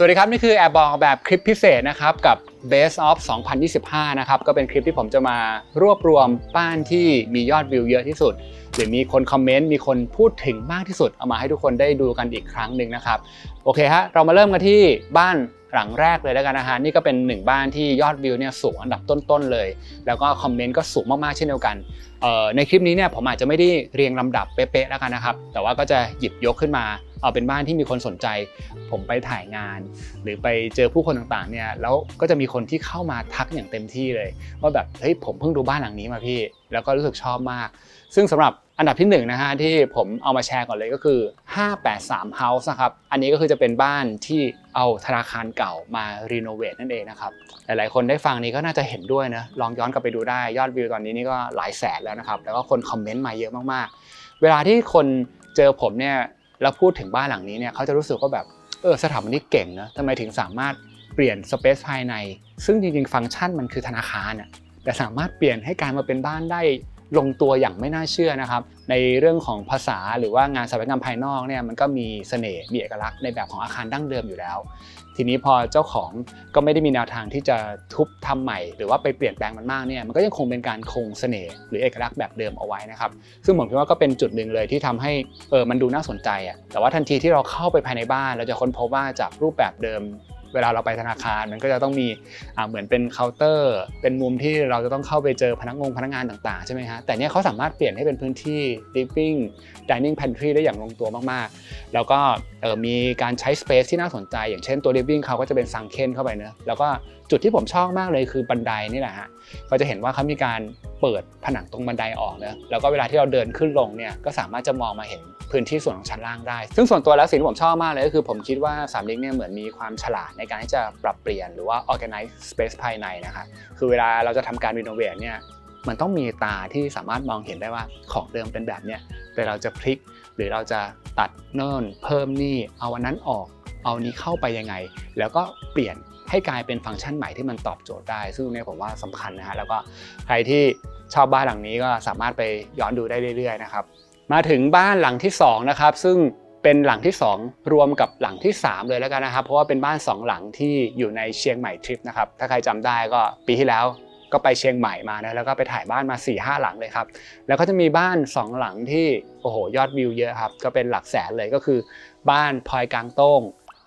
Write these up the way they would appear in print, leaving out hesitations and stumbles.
สวัสดีครับนี่คือแอบบอกแบบคลิปพิเศษนะครับกับ Best of 2025นะครับก็เป็นคลิปที่ผมจะมารวบรวมบ้านที่มียอดวิวเยอะที่สุดหรือมีคนคอมเมนต์มีคนพูดถึงมากที่สุดเอามาให้ทุกคนได้ดูกันอีกครั้งหนึ่งนะครับโอเคฮะเรามาเริ่มกันที่บ้านหลังแรกเลยแล้วกันนะฮะนี่ก็เป็น1บ้านที่ยอดวิวเนี่ยสูงอันดับต้นๆเลยแล้วก็คอมเมนต์ก็สูงมากๆเช่นเดียวกันในคลิปนี้เนี่ยผมอาจจะไม่ได้เรียงลำดับเป๊ะๆแล้วกันนะครับแต่ว่าก็จะหยิบยกขึ้นมาเอาเป็นบ้านที่มีคนสนใจผมไปถ่ายงานหรือไปเจอผู้คนต่างๆเนี่ยแล้วก็จะมีคนที่เข้ามาทักอย่างเต็มที่เลยว่าแบบเฮ้ยผมเพิ่งดูบ้านหลังนี้มาพี่แล้วก็รู้สึกชอบมากซึ่งสำหรับอันดับที่1นะฮะที่ผมเอามาแชร์ก่อนเลยก็คือ583 House นะครับอันนี้ก็คือจะเป็นบ้านที่เอาธนาคารเก่ามารีโนเวทนั่นเองนะครับหลายๆคนได้ฟังนี้ก็น่าจะเห็นด้วยนะลองย้อนกลับไปดูได้ยอดวิวตอนนี้นี่ก็หลายแสนแล้วนะครับแล้วก็คนคอมเมนต์มาเยอะมากๆเวลาที่คนเจอผมเนี่ยแล้วพูดถึงบ้านหลังนี้เนี่ยเขาจะรู้สึกว่าแบบสถาปนิกเก่งนะทำไมถึงสามารถเปลี่ยนสเปซภายในซึ่งจริงๆฟังก์ชันมันคือธนาคารน่ะแต่สามารถเปลี่ยนให้กลายมาเป็นบ้านได้ลงตัวอย่างไม่น่าเชื่อนะครับในเรื่องของภาษาหรือว่างานสถาปัตยกรรมภายนอกเนี่ยมันก็มีเสน่ห์มีเอกลักษณ์ในแบบของอาคารดั้งเดิมอยู่แล้วทีนี้พอเจ้าของก็ไม่ได้มีแนวทางที่จะทุบทำใหม่หรือว่าไปเปลี่ยนแปลงมันมากเนี่ยมันก็ยังคงเป็นการคงเสน่ห์หรือเอกลักษณ์แบบเดิมเอาไว้นะครับซึ่งผมคิดว่าก็เป็นจุดหนึ่งเลยที่ทำให้มันดูน่าสนใจอ่ะแต่ว่าทันทีที่เราเข้าไปภายในบ้านเราจะค้นพบว่าจากรูปแบบเดิมเวลาเราไปธนาคารมันก็จะต้องมีเหมือนเป็นเคาน์เตอร์เป็นมุมที่เราจะต้องเข้าไปเจอพนักงานต่างๆใช่ไหมฮะแต่เนี้ยเขาสามารถเปลี่ยนให้เป็นพื้นที่ living dining pantry ได้อย่างลงตัวมากๆแล้วก็มีการใช้ space ที่น่าสนใจอย่างเช่นตัว living เขาก็จะเป็นซังเคนเข้าไปเนอะแล้วก็จุดที่ผมชอบมากเลยคือบันไดนี่แหละฮะก็จะเห็นว่าเขามีการเปิดผนังตรงบันไดออกนะแล้วก็เวลาที่เราเดินขึ้นลงเนี่ยก็สามารถจะมองมาเห็นพื้นที่ส่วนของชั้นล่างได้ซึ่งส่วนตัวแล้วสิ่งที่ผมชอบมากเลยก็คือผมคิดว่าสามลิงเนี่ยเหมือนมีความฉลาดในการที่จะปรับเปลี่ยนหรือว่า organize space ภายในนะคะคือเวลาเราจะทำการ renovate เนี่ยมันต้องมีตาที่สามารถมองเห็นได้ว่าของเดิมเป็นแบบเนี้ยแต่เราจะพลิกหรือเราจะตัดโน่นเพิ่มนี่เอาอันนั้นออกเอานี้เข้าไปยังไงแล้วก็เปลี่ยนให้กลายเป็นฟังก์ชันใหม่ที่มันตอบโจทย์ได้ซึ่งเนี่ยผมว่าสำคัญนะฮะแล้วก็ใครที่ชอบบ้านหลังนี้ก็สามารถไปย้อนดูได้เรื่อยๆนะครับมาถึงบ้านหลังที่2นะครับซึ่งเป็นหลังที่2รวมกับหลังที่3เลยแล้วกันนะครับเพราะว่าเป็นบ้าน2หลังที่อยู่ในเชียงใหม่ทริปนะครับถ้าใครจำได้ก็ปีที่แล้วก็ไปเชียงใหม่มานะแล้วก็ไปถ่ายบ้านมา 4-5 หลังเลยครับแล้วก็จะมีบ้าน2หลังที่โอ้โหยอดวิวเยอะครับก็เป็นหลักแสนเลยก็คือบ้านพลอยกลางโต้ง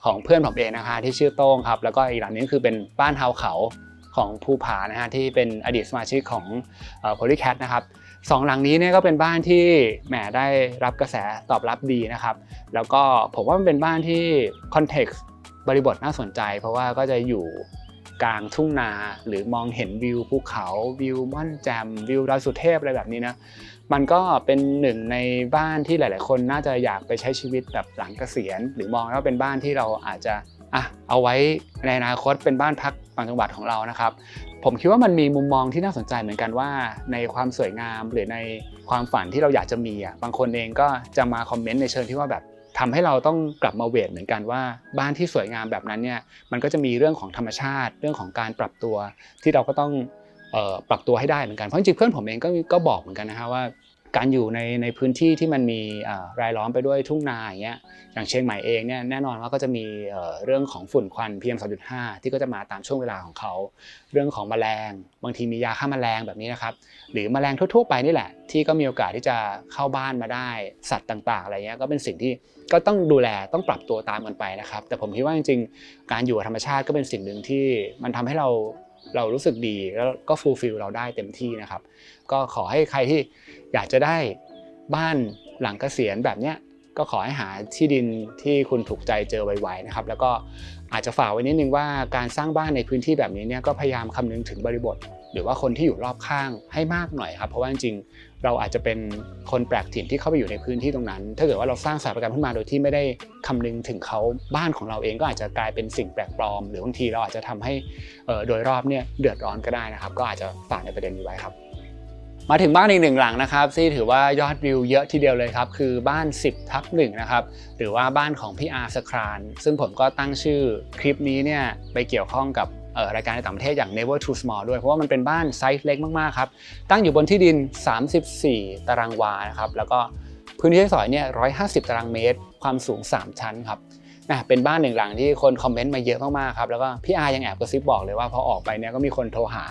ของเพื่อนผมเองนะคะที่ชื่อโต้งครับแล้วก็อีกหลังนึงคือเป็นบ้านเฮาเขาของภูผานะฮะที่เป็นอดีตสมาชิกของPolycat นะครับ2หลังนี้เนี่ยก็เป็นบ้านที่แหมได้รับกระแสตอบรับดีนะครับแล้วก็ผมว่ามันเป็นบ้านที่คอนเท็กซ์บริบทน่าสนใจเพราะว่าก็จะอยู่กลางทุ่งนาหรือมองเห็นวิวภูเขาวิวม่อนแจ่มวิวดอยสุเทพอะไรแบบนี้นะมันก็เป็นหนึ่งในบ้านที่หลายๆคนน่าจะอยากไปใช้ชีวิตแบบหลังเกษียณหรือมองว่าเป็นบ้านที่เราอาจจะเอาไว้ในอนาคตเป็นบ้านพักต่างจังหวัดของเรานะครับผมคิดว่ามันมีมุมมองที่น่าสนใจเหมือนกันว่าในความสวยงามหรือในความฝันที่เราอยากจะมีบางคนเองก็จะมาคอมเมนต์ในเชิงที่ว่าแบบทำให้เราต้องกลับมาเวทเหมือนกันว่าบ้านที่สวยงามแบบนั้นเนี่ยมันก็จะมีเรื่องของธรรมชาติเรื่องของการปรับตัวที่เราก็ต้องปรับตัวให้ได้เหมือนกันเพราะจริงๆเพื่อนผมเองก็บอกเหมือนกันนะฮะว่าการอยู่ในพื้นที่ที่มันมีรายล้อมไปด้วยทุ่งนาอย่างเงี้ยอย่างเชียงใหม่เองเนี่ยแน่นอนว่าก็จะมีเรื่องของฝุ่นควัน PM 2.5 ที่ก็จะมาตามช่วงเวลาของเขาเรื่องของแมลงบางทีมียาฆ่าแมลงแบบนี้นะครับหรือแมลงทั่วๆไปนี่แหละที่ก็มีโอกาสที่จะเข้าบ้านมาได้สัตว์ต่างๆอะไรเงี้ยก็เป็นสิ่งที่ก็ต้องดูแลต้องปรับตัวตามกันไปนะครับแต่ผมคิดว่าจริงๆการอยู่กับธรรมชาติก็เป็นสิ่งหนึ่งที่มันทำให้เรารู้สึกดีแล้วก็ฟูลฟิลเราได้เต็มที่นะครับก็ขอให้ใครที่อยากจะได้บ้านหลังเกษียณแบบเนี้ยก็ขอให้หาที่ดินที่คุณถูกใจเจอไวๆนะครับแล้วก็อาจจะฝากไว้นิดนึงว่าการสร้างบ้านในพื้นที่แบบนี้เนี่ยก็พยายามคำนึงถึงบริบทหรือว่าคนที่อยู่รอบข้างให้มากหน่อยครับเพราะว่าจริงๆเราอาจจะเป็นคนแปลกถิ่นที่เข้าไปอยู่ในพื้นที่ตรงนั้นถ้าเกิดว่าเราสร้างสถาปัตยกรรมขึ้นมาโดยที่ไม่ได้คำนึงถึงเขาบ้านของเราเองก็อาจจะกลายเป็นสิ่งแปลกปลอมหรือบางทีเราอาจจะทำให้โดยรอบเนี่ยเดือดร้อนก็ได้นะครับก็อาจจะฝากในประเด็นนี้ไว้ครับมาถึงบ้านอีก1หลังนะครับที่ถือว่ายอดวิวเยอะทีเดียวเลยครับคือบ้าน 10/1 นะครับหรือว่าบ้านของพี่อาร์สครานซึ่งผมก็ตั้งชื่อคลิปนี้เนี่ยไปเกี่ยวข้องกับรายการในต่างประเทศอย่าง Never Too Small ด้วยเพราะว่ามันเป็นบ้านไซส์เล็กมากๆครับตั้งอยู่บนที่ดิน34ตารางวานะครับแล้วก็พื้นที่ใช้สอยเนี่ย150ตารางเมตรความสูง3ชั้นครับ เป็นบ้านหนึ่งหลังที่คนคอมเมนต์มาเยอะมากๆครับแล้วก็พี่อาร์ยังแอบกระซิบบอกเลยว่าพอออกไปเนี่ยก็มีคนโทรหา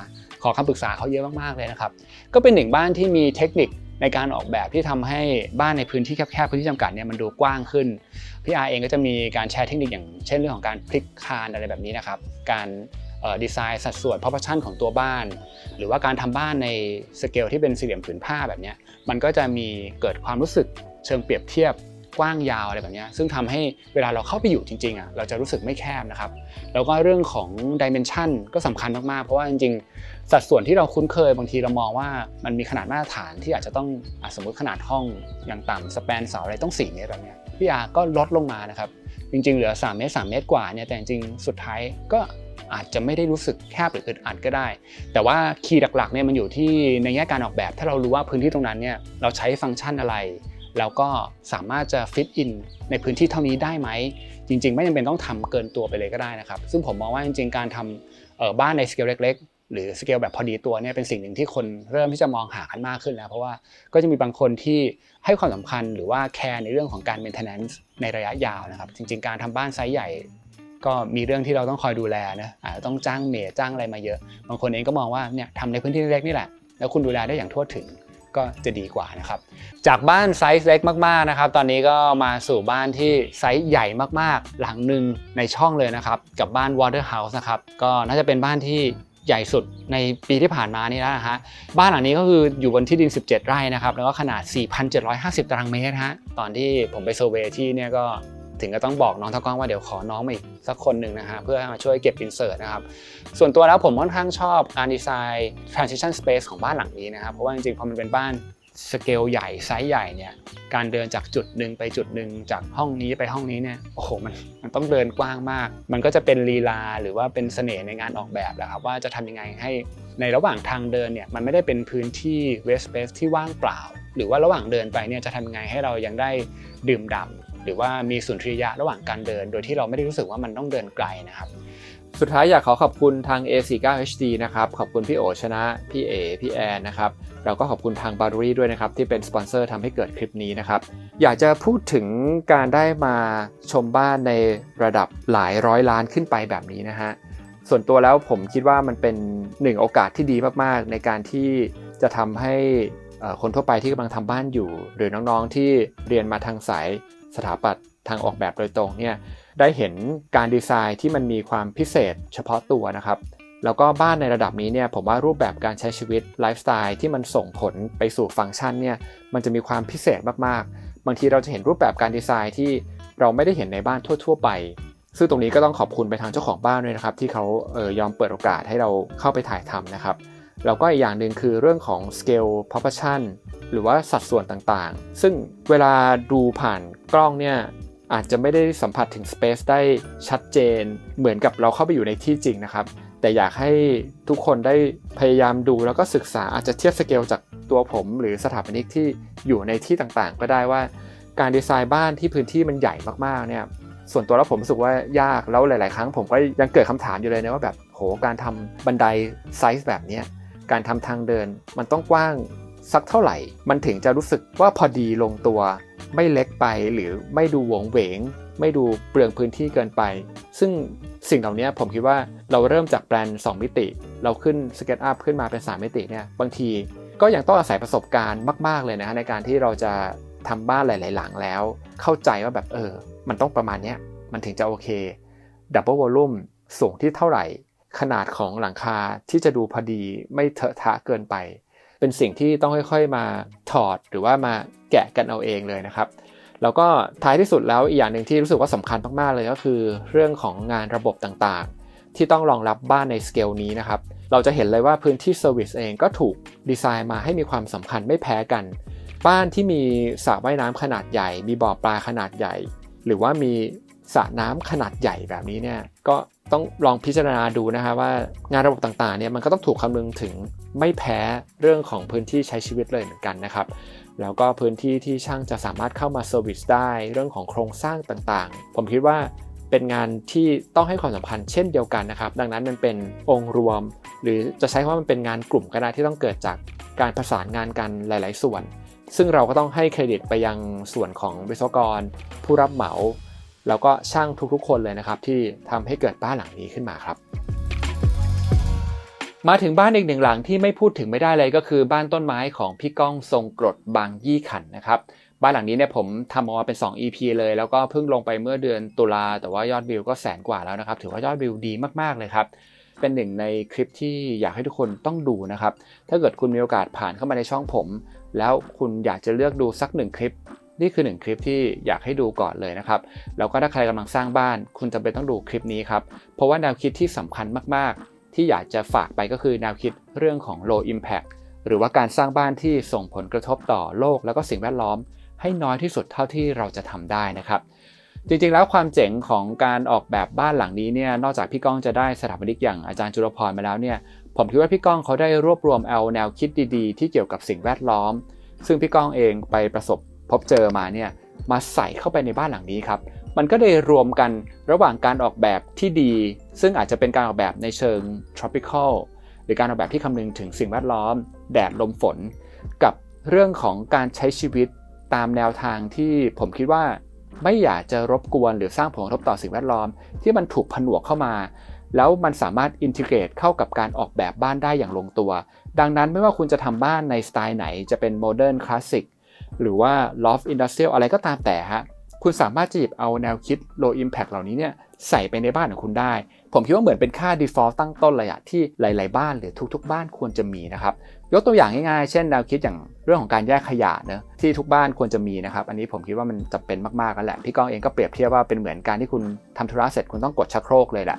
ขอคำปรึกษาเขาเยอะมากๆเลยนะครับก็เป็นหนึ่งบ้านที่มีเทคนิคในการออกแบบที่ทำให้บ้านในพื้นที่แคบๆพื้นที่จำกัดเนี่ยมันดูกว้างขึ้นพี่อาร์เองก็จะมีการแชร์เทคนิคอย่างเช่นเรื่องของการพลิกคานอะไรแบบนี้นะครับการดีไซน์สัดส่วน proportion ของตัวบ้านหรือว่าการทำบ้านในสเกลที่เป็นสี่เหลี่ยมผืนผ้าแบบนี้มันก็จะมีเกิดความรู้สึกเชิงเปรียบเทียบกว้างยาวอะไรแบบนี้ซึ่งทำให้เวลาเราเข้าไปอยู่จริงๆเราจะรู้สึกไม่แคบนะครับแล้วก็เรื่องของ dimension ก็สำคัญมากๆเพราะว่าจริงๆสัดส่วนที่เราคุ้นเคยบางทีเรามองว่ามันมีขนาดมาตรฐานที่อาจจะต้องสมมติขนาดห้องอย่างต่ำสแปนเสาอะไรต้อง4 เมตรแบบนี้พี่อาร์ก็ลดลงมานะครับจริงๆเหลือ3 เมตร 3 เมตรกว่าเนี่ยแต่จริงๆสุดท้ายก็อาจจะไม่ได้รู้สึกแคบหรืออึดอัดก็ได้แต่ว่าคีย์หลักๆเนี่ยมันอยู่ที่ในแง่การออกแบบถ้าเรารู้ว่าพื้นที่ตรงนั้นเนี่ยเราใช้ฟังก์ชันอะไรแล้วก็สามารถจะฟิตอินในพื้นที่เท่านี้ได้ไหมจริงๆไม่จำเป็นต้องทำเกินตัวไปเลยก็ได้นะครับซึ่งผมมองว่าจริงๆการทำบ้านในสเกลเล็กๆหรือสเกลแบบพอดีตัวเนี่ยเป็นสิ่งหนึ่งที่คนเริ่มที่จะมองหากันมากขึ้นแล้วเพราะว่าก็จะมีบางคนที่ให้ความสำคัญหรือว่าแคร์ในเรื่องของการ maintenance ในระยะยาวนะครับจริงๆการทำบ้านไซส์ใหญ่ก็มีเรื่องที่เราต้องคอยดูแลนะอาจจะต้องจ้างเมดจ้างอะไรมาเยอะบางคนเองก็มองว่าเนี่ยทำในพื้นที่เล็กนี่แหละแล้วคุณดูแลได้อย่างทั่วถึงก็จะดีกว่านะครับจากบ้านไซส์เล็กมากๆนะครับตอนนี้ก็มาสู่บ้านที่ไซส์ใหญ่มากๆหลังหนึ่งในช่องเลยนะครับกับบ้าน Waterhouse นะครับก็น่าจะเป็นบ้านที่ใหญ่สุดในปีที่ผ่านมานี่แล้วนะฮะบ้านหลังนี้ก็คืออยู่บนที่ดิน17 ไร่นะครับแล้วก็ขนาด 4,750 ตารางเมตรฮะตอนที่ผมไปเซอร์เวย์ที่เนี่ยก็ถึงก็ต้องบอกน้องตะก้องว่าเดี๋ยวขอน้องมาอีกสักคนหนึ่งนะฮะเพื่อมาช่วยเก็บอินเสิร์ตนะครับส่วนตัวแล้วผมค่อนข้างชอบการดีไซน์ transition space ของบ้านหลังนี้นะครับเพราะว่าจริงๆพอมันเป็นบ้านสเกลใหญ่ไซส์ใหญ่เนี่ยการเดินจากจุดหนึ่งไปจุดหนึ่งจากห้องนี้ไปห้องนี้เนี่ยโอ้โหมันต้องเดินกว้างมากมันก็จะเป็นลีลาหรือว่าเป็นเสน่ห์ในงานออกแบบแหละครับว่าจะทำยังไงให้ในระหว่างทางเดินเนี่ยมันไม่ได้เป็นพื้นที่ waste space ที่ว่างเปล่าหรือว่าระหว่างเดินไปเนี่ยจะทำยังไงให้เรายังได้ดื่มด่ำหรือว่ามีสุนทรียะระหว่างการเดินโดยที่เราไม่ได้รู้สึกว่ามันต้องเดินไกลนะครับสุดท้ายอยากขอบคุณทาง A49HD นะครับขอบคุณพี่โอชนะพี่เอพี่แอนนะครับเราก็ขอบคุณทาง Boundary ด้วยนะครับที่เป็นสปอนเซอร์ทำให้เกิดคลิปนี้นะครับอยากจะพูดถึงการได้มาชมบ้านในระดับหลายร้อยล้านขึ้นไปแบบนี้นะฮะส่วนตัวแล้วผมคิดว่ามันเป็นหนึ่งโอกาสที่ดีมากๆในการที่จะทำให้คนทั่วไปที่กำลังทำบ้านอยู่หรือน้องๆที่เรียนมาทางสายสถาปัตย์ทางออกแบบโดยตรงเนี่ยได้เห็นการดีไซน์ที่มันมีความพิเศษเฉพาะตัวนะครับแล้วก็บ้านในระดับนี้เนี่ยผมว่ารูปแบบการใช้ชีวิตไลฟ์สไตล์ที่มันส่งผลไปสู่ฟังก์ชันเนี่ยมันจะมีความพิเศษมากๆบางทีเราจะเห็นรูปแบบการดีไซน์ที่เราไม่ได้เห็นในบ้านทั่วๆไปซึ่งตรงนี้ก็ต้องขอบคุณไปทางเจ้าของบ้านด้วยนะครับที่เขายอมเปิดโอกาสให้เราเข้าไปถ่ายทำนะครับแล้วก็อีกอย่างหนึ่งคือเรื่องของ scale proportion หรือว่าสัดส่วนต่างๆซึ่งเวลาดูผ่านกล้องเนี่ยอาจจะไม่ได้สัมผัสถึง space ได้ชัดเจนเหมือนกับเราเข้าไปอยู่ในที่จริงนะครับแต่อยากให้ทุกคนได้พยายามดูแล้วก็ศึกษาอาจจะเทียบสเกลจากตัวผมหรือสถาปนิกที่อยู่ในที่ต่างๆก็ได้ว่าการดีไซน์บ้านที่พื้นที่มันใหญ่มากๆเนี่ยส่วนตัวแล้วผมรู้สึกว่ายากแล้วหลายๆครั้งผมก็ยังเกิดคำถามอยู่เลยนะว่าแบบโหการทำบันไดไซส์แบบนี้การทำทางเดินมันต้องกว้างสักเท่าไหร่มันถึงจะรู้สึกว่าพอดีลงตัวไม่เล็กไปหรือไม่ดูหวงเหวงไม่ดูเปลืองพื้นที่เกินไปซึ่งสิ่งเหล่านี้ผมคิดว่าเราเริ่มจากแปลน2มิติเราขึ้นสเก็ตอัพขึ้นมาเป็น3มิติเนี่ยบางทีก็ยังต้องอาศัยประสบการณ์มากๆเลยนะในการที่เราจะทำบ้านหลายๆหลังแล้วเข้าใจว่าแบบมันต้องประมาณนี้มันถึงจะโอเคดับเบิลวอลลุ่มสูงที่เท่าไหร่ขนาดของหลังคาที่จะดูพอดีไม่เถอะทะเกินไปเป็นสิ่งที่ต้องค่อยๆมาถอดหรือว่ามาแกะกันเอาเองเลยนะครับแล้วก็ท้ายที่สุดแล้วอีกอย่างหนึ่งที่รู้สึกว่าสำคัญมากๆเลยก็คือเรื่องของงานระบบต่างๆที่ต้องรองรับบ้านในสเกลนี้นะครับเราจะเห็นเลยว่าพื้นที่เซอร์วิสเองก็ถูกดีไซน์มาให้มีความสำคัญไม่แพ้กันบ้านที่มีสระว่ายน้ำขนาดใหญ่มีบ่อปลาขนาดใหญ่หรือว่ามีสระน้ำขนาดใหญ่แบบนี้เนี่ยก็ต้องลองพิจารณาดูนะฮะว่างานระบบต่างๆเนี่ยมันก็ต้องถูกคำนึงถึงไม่แพ้เรื่องของพื้นที่ใช้ชีวิตเลยเหมือนกันนะครับแล้วก็พื้นที่ที่ช่างจะสามารถเข้ามาเซอร์วิสได้เรื่องของโครงสร้างต่างๆผมคิดว่าเป็นงานที่ต้องให้ความสำคัญเช่นเดียวกันนะครับดังนั้นมันเป็นองค์รวมหรือจะใช้ว่ามันเป็นงานกลุ่มก็ได้ที่ต้องเกิดจากการประสานงานกันหลายๆส่วนซึ่งเราก็ต้องให้เครดิตไปยังส่วนของวิศวกรผู้รับเหมา แล้วก็ช่างทุกๆคนเลยนะครับที่ทำให้เกิดบ้านหลังนี้ขึ้นมาครับมาถึงบ้านอีกหนึ่งหลังที่ไม่พูดถึงไม่ได้เลยก็คือบ้านต้นไม้ของพี่ก้องทรงกรดบางยี่ขันนะครับบ้านหลังนี้เนี่ยผมทำออกมาเป็น2 EP เลยแล้วก็เพิ่งลงไปเมื่อเดือนตุลาแต่ว่ายอดวิวก็100,000 กว่าแล้วนะครับถือว่ายอดวิวดีมากๆเลยครับเป็นหนึ่งในคลิปที่อยากให้ทุกคนต้องดูนะครับถ้าเกิดคุณมีโอกาสผ่านเข้ามาในช่องผมแล้วคุณอยากจะเลือกดูสัก1 คลิปนี่คือ1 คลิปที่อยากให้ดูก่อนเลยนะครับแล้วก็ถ้าใครกำลังสร้างบ้านคุณจำเป็นต้องดูคลิปนี้ครับเพราะว่าแนวคิดที่สำคัญมากๆที่อยากจะฝากไปก็คือแนวคิดเรื่องของ low impact หรือว่าการสร้างบ้านที่ส่งผลกระทบต่อโลกแล้วก็สิ่งแวดล้อมให้น้อยที่สุดเท่าที่เราจะทำได้นะครับจริงๆแล้วความเจ๋งของการออกแบบบ้านหลังนี้เนี่ยนอกจากพี่ก้องจะได้สถาปนิกอย่างอาจารย์จุลพรมาแล้วเนี่ยผมคิดว่าพี่ก้องเขาได้รวบรวมเอาแนวคิดดีๆที่เกี่ยวกับสิ่งแวดล้อมซึ่งพี่ก้องเองไปประสบพบเจอมาเนี่ยมาใส่เข้าไปในบ้านหลังนี้ครับมันก็ได้รวมกันระหว่างการออกแบบที่ดีซึ่งอาจจะเป็นการออกแบบในเชิง tropical หรือการออกแบบที่คำนึงถึงสิ่งแวดล้อมแดดลมฝนกับเรื่องของการใช้ชีวิตตามแนวทางที่ผมคิดว่าไม่อยากจะรบกวนหรือสร้างผลกระทบต่อสิ่งแวดล้อมที่มันถูกผนวกเข้ามาแล้วมันสามารถอินทิเกรตเข้ากับการออกแบบบ้านได้อย่างลงตัวดังนั้นไม่ว่าคุณจะทำบ้านในสไตล์ไหนจะเป็นโมเดิร์นคลาสสิกหรือว่า loft industrial อะไรก็ตามแต่ฮะคุณสามารถจะหยิบเอาแนวคิด low impact เหล่านี้เนี่ยใส่ไปในบ้านของคุณได้ผมคิดว่าเหมือนเป็นค่า default ตั้งต้นเลยอะที่หลายๆบ้านหรือทุกๆบ้านควรจะมีนะครับยกตัวอย่างง่ายๆเช่นแนวคิดอย่างเรื่องของการแยกขยะนะที่ทุกบ้านควรจะมีนะครับอันนี้ผมคิดว่ามันจำเป็นมากๆแล้วแหละพี่ก้องเองก็เปรียบเทียบว่าเป็นเหมือนการที่คุณทำธุระเสร็จคุณต้องกดชักโครกเลยแหละ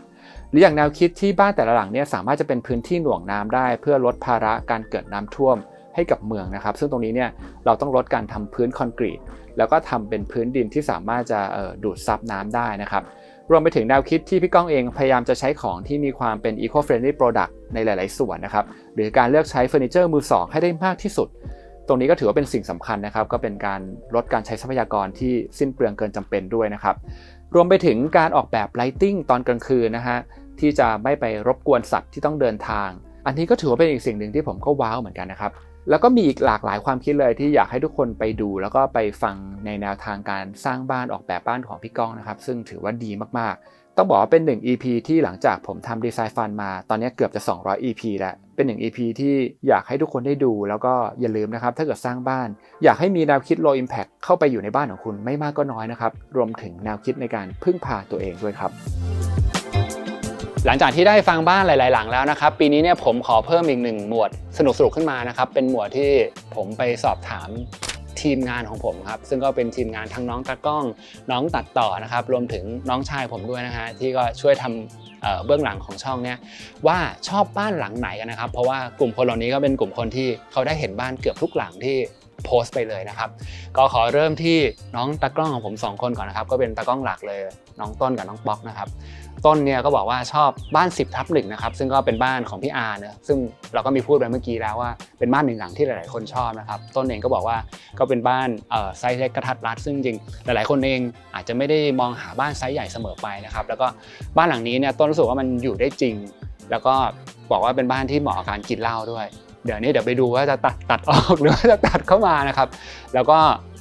หรืออย่างแนวคิดที่บ้านแต่ละหลังเนี่ยสามารถจะเป็นพื้นที่หน่วงน้ำได้เพื่อลดภาระการเกิดน้ำท่วมให้กับเมืองนะครับซึ่งตรงนี้เนี่ยเราต้องลดการทำพื้นคอนกรีตแล้วก็ทำเป็นพื้นดินที่สามารถจะดูดซับน้ำได้นะครับรวมไปถึงแนวคิดที่พี่ก้องเองพยายามจะใช้ของที่มีความเป็น eco-friendly product ในหลายๆส่วนนะครับหรือการเลือกใช้เฟอร์นิเจอร์มือสองให้ได้มากที่สุดตรงนี้ก็ถือว่าเป็นสิ่งสำคัญนะครับก็เป็นการลดการใช้ทรัพยากรที่สิ้นเปลืองเกินจำเป็นด้วยนะครับรวมไปถึงการออกแบบ lighting ตอนกลางคืนนะฮะที่จะไม่ไปรบกวนสัตว์ที่ต้องเดินทางอันนี้ก็ถือว่าเป็นอีกสิ่งหนึ่งที่ผมก็ว้าวเหมือนกันนะครับแล้วก็มีอีกหลากหลายความคิดเลยที่อยากให้ทุกคนไปดูแล้วก็ไปฟังในแนวทางการสร้างบ้านออกแบบบ้านของพี่ก้องนะครับซึ่งถือว่าดีมากๆต้องบอกว่าเป็น1 EP ที่หลังจากผมทำดีไซน์ฟันมาตอนนี้เกือบจะ200 EP แล้วเป็น1 EP ที่อยากให้ทุกคนได้ดูแล้วก็อย่าลืมนะครับถ้าเกิดสร้างบ้านอยากให้มีแนวคิด low impact เข้าไปอยู่ในบ้านของคุณไม่มากก็น้อยนะครับรวมถึงแนวคิดในการพึ่งพาตัวเองด้วยครับหลังจากที่ได้ฟังบ้านหลายๆหลังแล้วนะครับปีนี้เนี่ยผมขอเพิ่มอีก1 หมวดสนุกๆขึ้นมานะครับเป็นหมวดที่ผมไปสอบถามทีมงานของผมครับซึ่งก็เป็นทีมงานทั้งน้องตากล้องน้องตัดต่อนะครับรวมถึงน้องชายผมด้วยนะฮะที่ก็ช่วยทำเบื้องหลังของช่องเนี่ยว่าชอบบ้านหลังไหนกันนะครับเพราะว่ากลุ่มคนเหล่านี้ก็เป็นกลุ่มคนที่เขาได้เห็นบ้านเกือบทุกหลังที่โพสต์ไปเลยนะครับก็ขอเริ่มที่น้องตากล้องของผม2 คนก่อนนะครับก็เป็นตากล้องหลักเลยน้องต้นกับน้องป๊อกนะครับต้นเนี่ยก็บอกว่าชอบบ้าน10/1นะครับซึ่งก็เป็นบ้านของพี่อาร์เนอะซึ่งเราก็มีพูดไปเมื่อกี้แล้วว่าเป็นบ้าน1 หลังที่หลายๆคนชอบนะครับต้นเองก็บอกว่าก็เป็นบ้านไซส์เล็กกระทัดรัดซึ่งจริงหลายๆคนเองอาจจะไม่ได้มองหาบ้านไซส์ใหญ่เสมอไปนะครับแล้วก็บ้านหลังนี้เนี่ยต้นรู้สึกว่ามันอยู่ได้จริงแล้วก็บอกว่าเป็นบ้านที่เหมาะกับการกินเหล้าด้วยเดี๋ยวไปดูว่าจะตัดออกหรือว่าจะตัดเข้ามานะครับแล้วก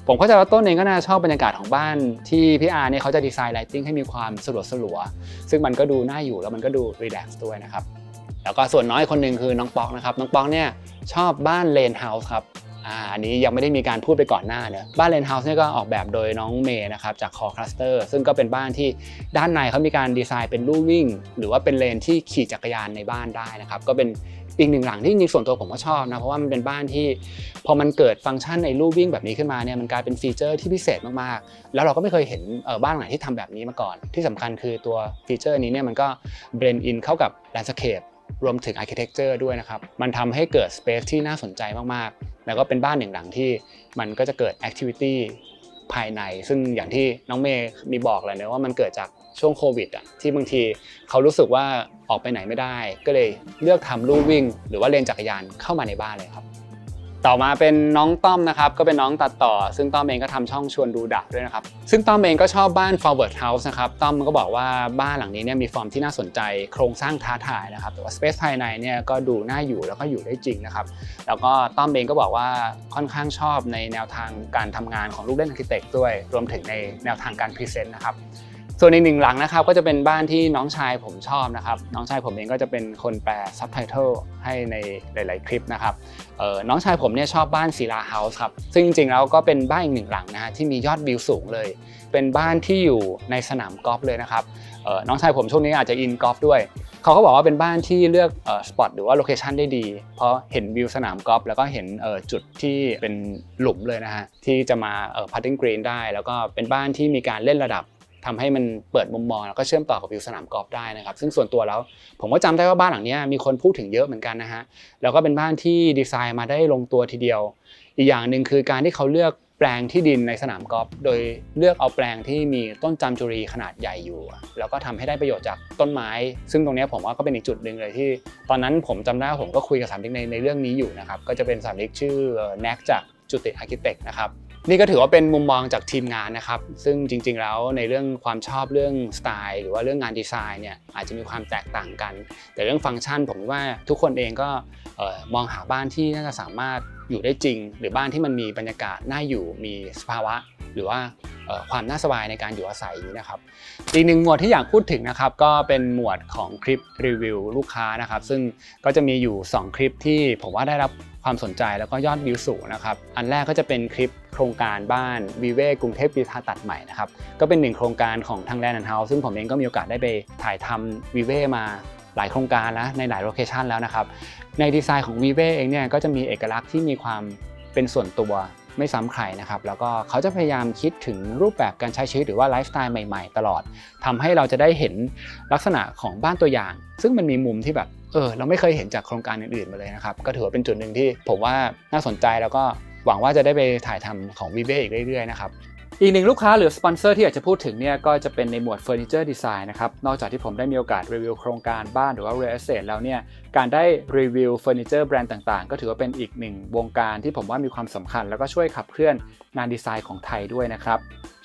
็ผมเข้าใจว่าต้นเองก็น่าชอบบรรยากาศของบ้านที่พี่อาร์เนี่ยเขาจะดีไซน์ไลติ้งให้มีความสลัวซึ่งมันก็ดูน่าอยู่แล้วมันก็ดูรีแลกซ์ด้วยนะครับแล้วก็ส่วนน้อยคนหนึ่งคือน้องป๊อกนะครับน้องป๊อกเนี่ยชอบบ้านเลนเฮาส์ครับอันนี้ยังไม่ได้มีการพูดไปก่อนหน้าเนอะบ้านเลนเฮาส์เนี่ยก็ออกแบบโดยน้องเมย์นะครับจากคอคลัสเตอร์ซึ่งก็เป็นบ้านที่ด้านในเขามีการดีไซน์เป็นลู่วิ่งหรือว่าเป็นเลนที่ขี่จักรยานในบ้านได้นะครับก็เป็นอีก1 หลังที่จริงๆส่วนตัวผมก็ชอบนะเพราะว่ามันเป็นบ้านที่พอมันเกิดฟังก์ชันในลู่วิ่งแบบนี้ขึ้นมาเนี่ยมันกลายเป็นฟีเจอร์ที่พิเศษมากๆแล้วเราก็ไม่เคยเห็นบ้านไหนที่ทำแบบนี้มาก่อนที่สำคัญคือตัวฟีเจอร์นี้เนี่ยมันก็เบลนด์อินเข้ากับแลนด์สเคปรวมถึงอาร์คิเทคเจอร์ด้วยนะครับมันทำให้เกิดสเปซที่น่าสนใจมากๆแล้วก็เป็นบ้าน1 หลังที่มันก็จะเกิดแอคทิวิตี้ภายในซึ่งอย่างที่น้องเมย์มีบอกเลยนะว่ามันเกิดจากช่วงโควิดที่บางทีเขารู้สึกว่าออกไปไหนไม่ได้ก็เลยเลือกทำลู่วิ่งหรือว่าเลนจักรยานเข้ามาในบ้านเลยครับต่อมาเป็นน้องต้อมนะครับก็เป็นน้องตัดต่อซึ่งต้อมเองก็ทำช่องชวนดูดักด้วยนะครับซึ่งต้อมเองก็ชอบบ้าน Forward House นะครับต้อมก็บอกว่าบ้านหลังนี้เนี่ยมีฟอร์มที่น่าสนใจโครงสร้างท้าทายนะครับแต่ว่าสเปซภายในเนี่ยก็ดูน่าอยู่แล้วก็อยู่ได้จริงนะครับแล้วก็ต้อมเองก็บอกว่าค่อนข้างชอบในแนวทางการทำงานของลูกเล่นอาร์คิเทคด้วยรวมถึงในแนวทางการพรีเซนต์นะครับ ส่วนอีกหนึ่งหลังนะครับก็จะเป็นบ้านที่น้องชายผมชอบนะครับน้องชายผมเองก็จะเป็นคนแปลซับไตเติลให้ในหลายๆคลิปนะครับน้องชายผมเนี่ยชอบบ้านศิลาเฮาส์ครับซึ่งจริงๆแล้วก็เป็นบ้านอีกหนึ่งหลังนะฮะที่มียอดวิวสูงเลยเป็นบ้านที่อยู่ในสนามกอล์ฟเลยนะครับน้องชายผมช่วงนี้อาจจะอินกอล์ฟด้วยเขาก็บอกว่าเป็นบ้านที่เลือกสปอตหรือว่าโลเคชันได้ดีเพราะเห็นวิวสนามกอล์ฟแล้วก็เห็นจุดที่เป็นหลุมเลยนะฮะที่จะมาพัตติ้งกรีนได้แล้วก็เป็นบ้านที่มีการเล่นระดับทำให้มันเปิดมุมมองแล้วก็เชื่อมต่อกับวิวสนามกอล์ฟได้นะครับซึ่งส่วนตัวแล้วผมก็จำได้ว่าบ้านหลังนี้มีคนพูดถึงเยอะเหมือนกันนะฮะแล้วก็เป็นบ้านที่ดีไซน์มาได้ลงตัวทีเดียวอีกอย่างหนึ่งคือการที่เขาเลือกแปลงที่ดินในสนามกอล์ฟโดยเลือกเอาแปลงที่มีต้นจามจุรีขนาดใหญ่อยู่แล้วก็ทำให้ได้ประโยชน์จากต้นไม้ซึ่งตรงนี้ผมว่าก็เป็นอีกจุดหนึ่งเลยที่ตอนนั้นผมจำได้ผมก็คุยกับสถาปนิกในเรื่องนี้อยู่นะครับก็จะเป็นสถาปนิกชื่อแน็กจากจุติอาร์คิเทคนะครับนี่ก็ถือว่าเป็นมุมมองจากทีมงานนะครับซึ่งจริงๆแล้วในเรื่องความชอบเรื่องสไตล์หรือว่าเรื่องงานดีไซน์เนี่ยอาจจะมีความแตกต่างกันแต่เรื่องฟังก์ชันผมว่าทุกคนเองก็มองหาบ้านที่น่าจะสามารถอยู่ได้จริงหรือบ้านที่มันมีบรรยากาศน่าอยู่มีสภาวะหรือว่าความน่าสบายในการอยู่อาศัยนี้นะครับอีกหนึ่งหมวดที่อยากพูดถึงนะครับก็เป็นหมวดของคลิปรีวิวลูกค้านะครับซึ่งก็จะมีอยู่2คลิปที่ผมว่าได้รับความสนใจแล้วก็ยอดวิวสูงนะครับอันแรกก็จะเป็นคลิปโครงการบ้านวิเวกกรุงเทพกรีฑาตัดใหม่นะครับก็เป็น1โครงการของทางแลนด์แอนด์เฮาส์ซึ่งผมเองก็มีโอกาสได้ไปถ่ายทำวิเวมาหลายโครงการแล้วในหลายโลเคชันแล้วนะครับในดีไซน์ของวิเวเองเนี่ยก็จะมีเอกลักษณ์ที่มีความเป็นส่วนตัวไม่ซ้ำใครนะครับแล้วก็เขาจะพยายามคิดถึงรูปแบบการใช้ชีวิตหรือว่าไลฟ์สไตล์ใหม่ๆตลอดทำให้เราจะได้เห็นลักษณะของบ้านตัวอย่างซึ่งมันมีมุมที่แบบเราไม่เคยเห็นจากโครงการอื่นๆมาเลยนะครับก็ถือว่าเป็นจุดหนึ่งที่ผมว่าน่าสนใจแล้วก็หวังว่าจะได้ไปถ่ายทำของวิเวอีกเรื่อยๆนะครับอีกหนึ่งลูกค้าหรือสปอนเซอร์ที่อยากจะพูดถึงเนี่ยก็จะเป็นในหมวดเฟอร์นิเจอร์ดีไซน์นะครับนอกจากที่ผมได้มีโอกาสรีวิวโครงการบ้านหรือว่า Real Estate แล้วเนี่ยการได้รีวิวเฟอร์นิเจอร์แบรนด์ต่างๆก็ถือว่าเป็นอีกหนึ่งวงการที่ผมว่ามีความสำคัญแล้วก็ช่วยขับเคลื่อนงานดีไซน์ของไทยด้วยนะครับ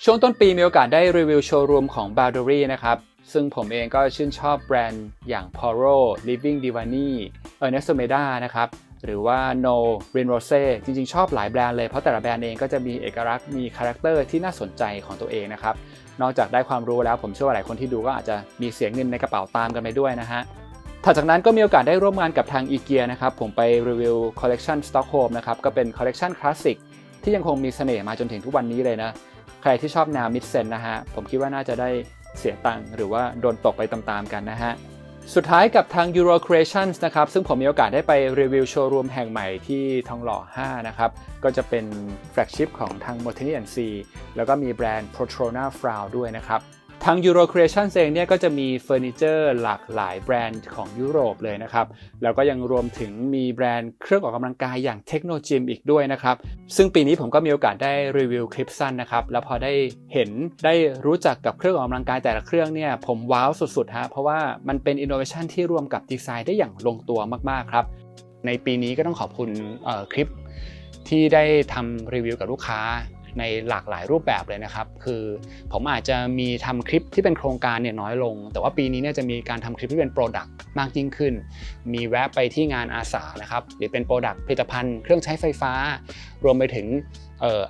ช่วงต้นปีมีโอกาสได้รีวิวโชว์รูมของ Boundary นะครับซึ่งผมเองก็ชื่นชอบแบรนด์อย่าง Poro Living Divani Ernesto Meda นะครับหรือว่า No Green Rose จริงๆชอบหลายแบรนด์เลยเพราะแต่ละแบรนด์เองก็จะมีเอกลักษณ์มีคาแรคเตอร์ที่น่าสนใจของตัวเองนะครับนอกจากได้ความรู้แล้วผมเชื่อว่าหลายคนที่ดูก็อาจจะมีเสียเงินในกระเป๋าตามกันไปด้วยนะฮะถัดจากนั้นก็มีโอกาสได้ร่วมงานกับทาง IKEA นะครับผมไปรีวิวคอลเลกชัน Stockholm นะครับก็เป็นคอลเลกชันคลาสสิกที่ยังคงมีเสน่ห์มาจนถึงทุกวันนี้เลยนะใครที่ชอบแนว Mid Sense นะฮะผมคิดว่าน่าจะได้เสียตังค์หรือว่าโดนตกไปตามๆกันนะฮะสุดท้ายกับทาง Euro Creations นะครับซึ่งผมมีโอกาสได้ไปรีวิวโชว์รูมแห่งใหม่ที่ทองหล่อ 5 นะครับก็จะเป็นแฟลกชิพของทาง Motini & C แล้วก็มีแบรนด์ Protrona Frau ด้วยนะครับทาง Euro Creations เองเนี่ยก็จะมีเฟอร์นิเจอร์หลากหลายแบรนด์ของยุโรปเลยนะครับแล้วก็ยังรวมถึงมีแบรนด์เครื่องออกกำลังกายอย่าง Technogym อีกด้วยนะครับซึ่งปีนี้ผมก็มีโอกาสได้รีวิวคลิปสั้นนะครับแล้วพอได้เห็นได้รู้จักกับเครื่องออกกำลังกายแต่ละเครื่องเนี่ยผมว้าวสุดๆฮะเพราะว่ามันเป็นอินโนเวชันที่รวมกับดีไซน์ได้อย่างลงตัวมากๆครับในปีนี้ก็ต้องขอบคุณคลิปที่ได้ทำรีวิวกับลูกค้าในหลากหลายรูปแบบเลยนะครับคือผมอาจจะมีทำคลิปที่เป็นโครงการเนี่ยน้อยลงแต่ว่าปีนี้เนี่ยจะมีการทำคลิปที่เป็นโปรดักต์มากยิ่งขึ้นมีแวะไปที่งานอาสานะครับหรือเป็นโปรดักต์ผลิตภัณฑ์เครื่องใช้ไฟฟ้ารวมไปถึง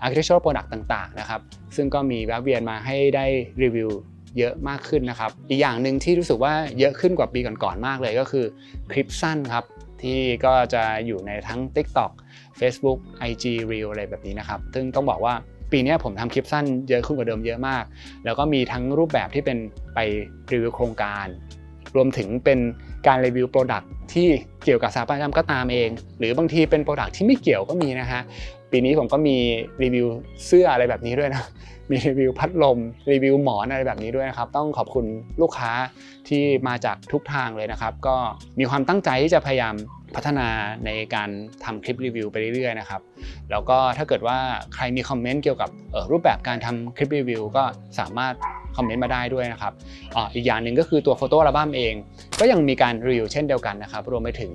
architectural product ต่างๆนะครับซึ่งก็มีแวะเวียนมาให้ได้รีวิวเยอะมากขึ้นนะครับอีกอย่างหนึ่งที่รู้สึกว่าเยอะขึ้นกว่าปีก่อนๆมากเลยก็คือคลิปสั้นครับที่ก็จะอยู่ในทั้ง TikTok Facebook IG Reel อะไรแบบนี้นะครับซึ่งต้องบอกว่าปีนี้ผมทำคลิปสั้นเยอะขึ้นกว่าเดิมเยอะมากแล้วก็มีทั้งรูปแบบที่เป็นไปรีวิวโครงการรวมถึงเป็นการรีวิวโปรดักต์ที่เกี่ยวกับสถาปัตยกรรมก็ตามเองหรือบางทีเป็นโปรดักต์ที่ไม่เกี่ยวก็มีนะฮะปีนี้ผมก็มีรีวิวเสื้ออะไรแบบนี้ด้วยนะมีรีวิวพัดลมรีวิวหมอนอะไรแบบนี้ด้วยนะครับต้องขอบคุณลูกค้าที่มาจากทุกทางเลยนะครับก็มีความตั้งใจที่จะพยายามพัฒนาในการทำคลิปรีวิวไปเรื่อยๆนะครับแล้วก็ถ้าเกิดว่าใครมีคอมเมนต์เกี่ยวกับรูปแบบการทำคลิปรีวิวก็สามารถคอมเมนต์มาได้ด้วยนะครับอีกอย่างหนึ่งก็คือตัวโฟโต้อัลบั้มเองก็ยังมีการรีวิวเช่นเดียวกันนะครับรวมไปถึง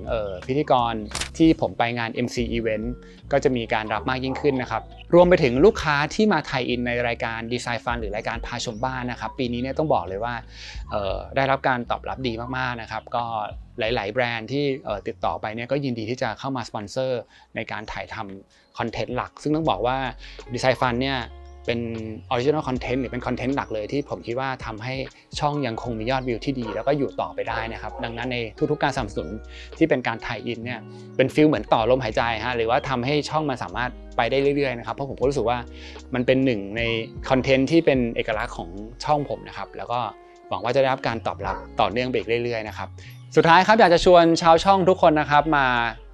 พิธีกรที่ผมไปงาน MC Event ก็จะมีการรับมากยิ่งขึ้นนะครับรวมไปถึงลูกค้าที่มาไทยอินในรายการดีไซน์ฟันหรือรายการพาชมบ้านนะครับปีนี้เนี่ยต้องบอกเลยว่าได้รับการตอบรับดีมากๆนะครับก็หลายๆแบรนด์ที่ติดต่อไปเนี่ยก็ยินดีที่จะเข้ามาสปอนเซอร์ในการถ่ายทำคอนเทนต์หลักซึ่งต้องบอกว่าดีไซน์ฟันเนี่ย เป็น original content หรือเป็นคอนเทนต์หลักเลยที่ผมคิดว่าทำให้ช่องยังคงมียอดวิวที่ดีแล้วก็อยู่ต่อไปได้นะครับดังนั้นในทุกๆการสนับสนุนที่เป็นการถ่ายอินเนี่ยเป็นฟีลเหมือนต่อลมหายใจฮะหรือว่าทำให้ช่องมันสามารถไปได้เรื่อยๆนะครับเพราะผมก็รู้สึกว่ามันเป็นหนึ่งในคอนเทนต์ที่เป็นเอกลักษณ์ของช่องผมนะครับแล้วก็หวังว่าจะได้รับการตอบรับต่อเนื่องไปอีกเรื่อยๆนะครับสุดท้ายครับอยากจะชวนชาวช่องทุกคนนะครับมา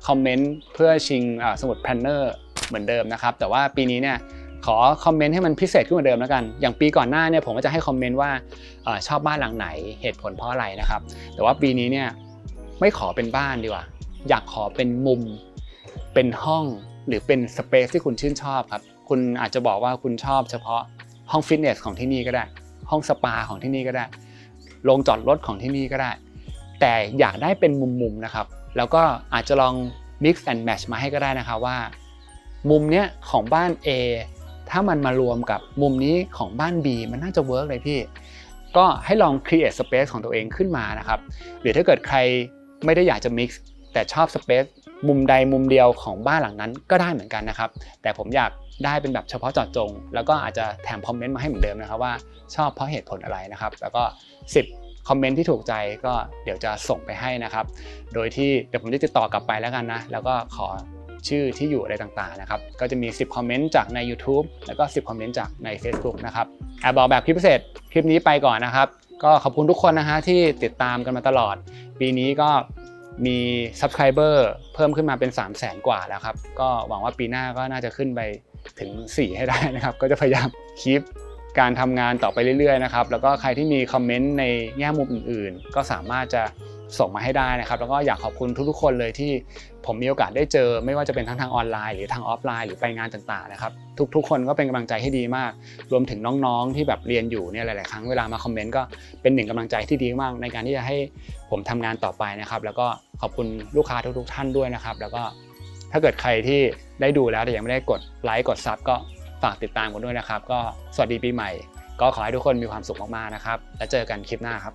คอมเมนต์เพื่อชิงสมุดแพลนเนอร์เหมือนเดิมนะครับแต่ว่าปีนี้เนี่ยขอคอมเมนต์ให้มันพิเศษขึ้นกว่าเดิมแล้วกันอย่างปีก่อนหน้าเนี่ยผมก็จะให้คอมเมนต์ว่าชอบบ้านหลังไหนเหตุผลเพราะอะไรนะครับแต่ว่าปีนี้เนี่ยไม่ขอเป็นบ้านดีกว่าอยากขอเป็นมุมเป็นห้องหรือเป็นสเปซที่คุณชื่นชอบครับคุณอาจจะบอกว่าคุณชอบเฉพาะห้องฟิตเนสของที่นี่ก็ได้ห้องสปาของที่นี่ก็ได้โรงจอดรถของที่นี่ก็ได้แต่อยากได้เป็นมุมๆนะครับแล้วก็อาจจะลอง mix and match มาให้ก็ได้นะครับว่ามุมเนี้ยของบ้าน A ถ้ามันมารวมกับมุมนี้ของบ้าน B มันน่าจะเวิร์กเลยพี่ก็ให้ลอง create space ของตัวเองขึ้นมานะครับหรือถ้าเกิดใครไม่ได้อยากจะ mix แต่ชอบ space มุมใดมุมเดียวของบ้านหลังนั้นก็ได้เหมือนกันนะครับแต่ผมอยากได้เป็นแบบเฉพาะเจาะจงแล้วก็อาจจะแถมคอมเมนต์มาให้เหมือนเดิมนะครับว่าชอบเพราะเหตุผลอะไรนะครับแล้วก็10คอมเมนต์ที่ถูกใจก็เดี๋ยวจะส่งไปให้นะครับโดยที่เดี๋ยวผมจะติดต่อกลับไปแล้วกันนะแล้วก็ขอชื่อที่อยู่อะไรต่างๆนะครับก็จะมี10คอมเมนต์จากใน YouTube แล้วก็10คอมเมนต์จากใน Facebook นะครับบอกแบบคลิปพิเศษคลิปนี้ไปก่อนนะครับก็ขอบคุณทุกคนนะฮะที่ติดตามกันมาตลอดปีนี้ก็มี Subscriber เพิ่มขึ้นมาเป็น 300,000 กว่าแล้วครับก็หวังว่าปีหน้าก็น่าจะขึ้นไปถึง4ให้ได้นะครับก็จะพยายามคีปการทำงานต่อไปเรื่อยๆนะครับแล้วก็ใครที่มีคอมเมนต์ในแง่มุมอื่นๆก็สามารถจะส่งมาให้ได้นะครับแล้วก็อยากขอบคุณทุกๆคนเลยที่ผมมีโอกาสได้เจอไม่ว่าจะเป็นทั้งทางออนไลน์หรือทางออฟไลน์หรือไปงานต่างๆนะครับทุกๆคนก็เป็นกำลังใจให้ดีมากรวมถึงน้องๆที่แบบเรียนอยู่เนี่ยหลายๆครั้งเวลามาคอมเมนต์ก็เป็นหนึ่งกำลังใจที่ดีมากในการที่จะให้ผมทำงานต่อไปนะครับแล้วก็ขอบคุณลูกค้าทุกๆท่านด้วยนะครับแล้วก็ถ้าเกิดใครที่ได้ดูแล้วแต่ยังไม่ได้กดไลค์กดซับก็ฝากติดตามกันด้วยนะครับก็สวัสดีปีใหม่ก็ขอให้ทุกคนมีความสุขมากๆนะครับแล้วเจอกันคลิปหน้าครับ